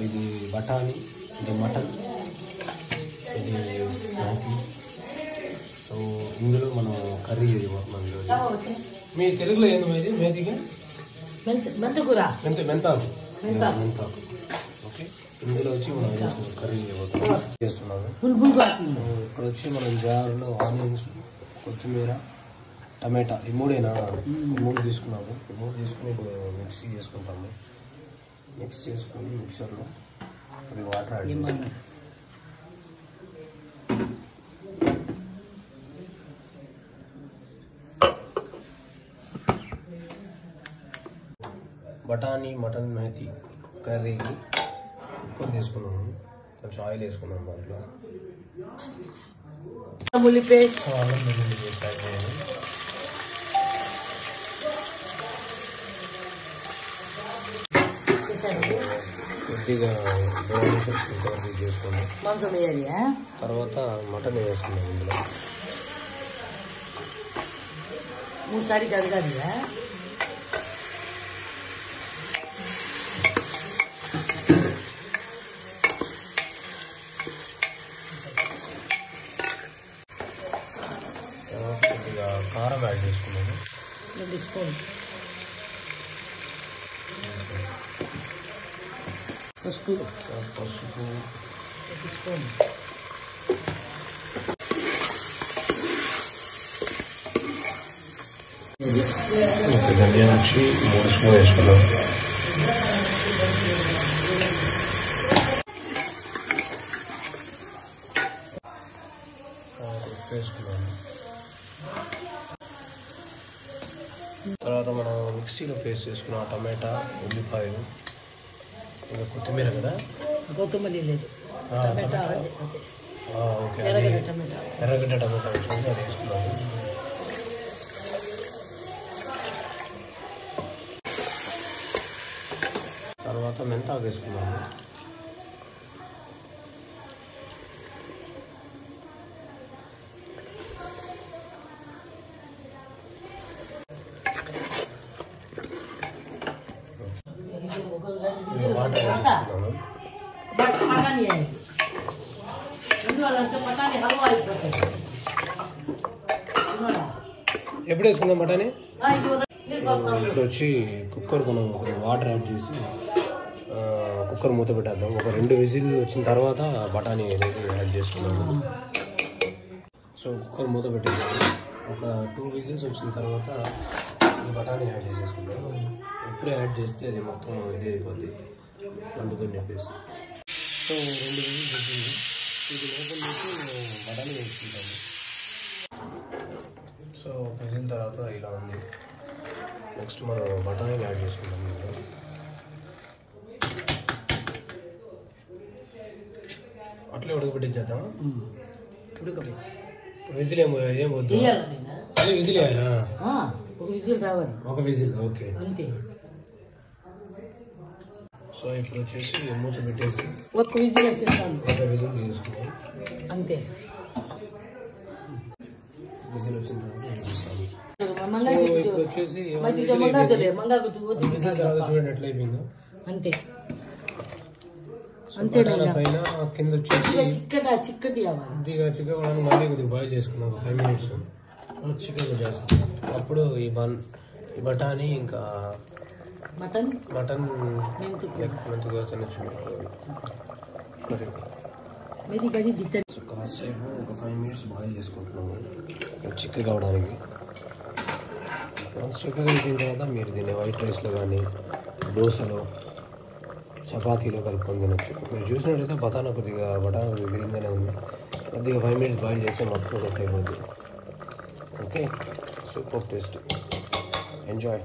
ఇది బఠానీ, ఇది మటన్, ఇది మ్యాగీ. సో ఇందులో మనం కర్రీ చేయబోతున్నాం ఈరోజు. మీ తెలుగులో ఏంది ఇది మేతిగా? మెంతకూర, మెంతాకు. ఓకే, ఇందులో వచ్చి మనం కర్రీ చేస్తున్నాము. ఇప్పుడు వచ్చి మనం జారులో ఆనియన్స్, కొత్తిమీర, టమాటా ఈ మూడేనా? ఈ మూడు తీసుకున్నాము. ఈ మూడు తీసుకుని ఇప్పుడు మిక్సీ చేసుకుంటాము. మిక్స్ చేసుకుని మిక్సర్లో అది వాటర్ యాడ్ చేస్తాం. బఠానీ మటన్ మేతి కర్రీకి కుక్కర్ తీసుకున్నాము. కొంచెం ఆయిల్ వేసుకున్నాము. దాంట్లో అల్లం పేస్ట్ కొద్దిగా కర్రీ చేసుకున్నాం. తర్వాత మటన్ వేసుకున్నాం. ఇందులో 3 సారి కడగాలి. కొద్దిగా కారం యాడ్ చేసుకున్నాము. 2 స్పూన్ పసుపు, 1 స్పూన్ ధనియా వచ్చి 3 స్పూన్ వేసుకున్నాం. వేసుకున్నాము. తర్వాత మనం మిక్సీలో పేస్ట్ చేసుకున్నాం టమాటా, ఉల్లిపాయలు, ఇంకా కొత్తిమీర కదా. కొత్తిమీర లేదు, ఓకే, ఎర్రగడ్డ టమాటా ఉంటుంది, అది వేసుకున్నాము. తర్వాత మెంతాకు వేసుకున్నాము. వాటర్ వేసుకున్నాము. ఎప్పుడు వేసుకుందాం బఠానీ? ఇప్పుడు వచ్చి కుక్కర్ మనం వాటర్ యాడ్ చేసి కుక్కర్ మూత పెట్టేద్దాం. ఒక 2 విజిల్ వచ్చిన తర్వాత బఠానీ అనేది యాడ్ చేసుకున్నాము. సో కుక్కర్ మూత పెట్టేసాము. ఒక 2 విజిల్స్ వచ్చిన తర్వాత ఈ బఠానీ యాడ్ చేసేసుకుంటాం. ఎప్పుడే యాడ్ చేస్తే అది మొత్తం ఇది అయిపోద్ది వండుకొని చెప్పేసి. సో 2 విజిల్స్ వచ్చింది. ఇది లోపల నుంచి బఠానీ వేసుకుంటాము. సో ఒక విజిల్ తర్వాత ఇలా ఉంది. నెక్స్ట్ మనం బఠానీ యాడ్ చేసుకుంటాం. అట్లే ఉడకబెట్టించేద్దాం. విజిల్ ఏం వద్దు, విజిల్ ఒక విజిల్. ఓకే, సో ఇప్పుడు వచ్చేసి మూత పెట్టేసి ఒక విజిల్ తీసుకున్నాం. అంతే. విజిల్ వచ్చిన తర్వాత చూస్తాము. ఇప్పుడు వచ్చేసి విజిల్ తర్వాత చూడండి ఎట్లా అయిపోయిందో. అంతే పైన కింద వచ్చేసి చిక్కటి చిక్కడానికి మళ్ళీ కొద్దిగా బాయిల్ చేసుకున్నాం. 5 minutes చికెన్ చేస్తాం. అప్పుడు ఈ బఠానీ ఇంకా మటన్ మెంతుకూర తినచ్చు. కాసేపు ఒక 5 minutes బాయిల్ చేసుకుంటున్నాము చిక్కగా కావడానికి. చిక్కగా అయిపోయిన తర్వాత మీరు దీన్ని వైట్ రైస్లో కానీ దోశలో చపాతీలో కలుపుకొని తినచ్చు. మీరు చూసినట్లయితే బఠానీ కొద్దిగా గ్రీన్గానే ఉంది. కొద్దిగా 5 minutes బాయిల్ చేస్తే మొత్తం సెట్ అయిపోతుంది. Okay, super taste. ఎంజాయ్.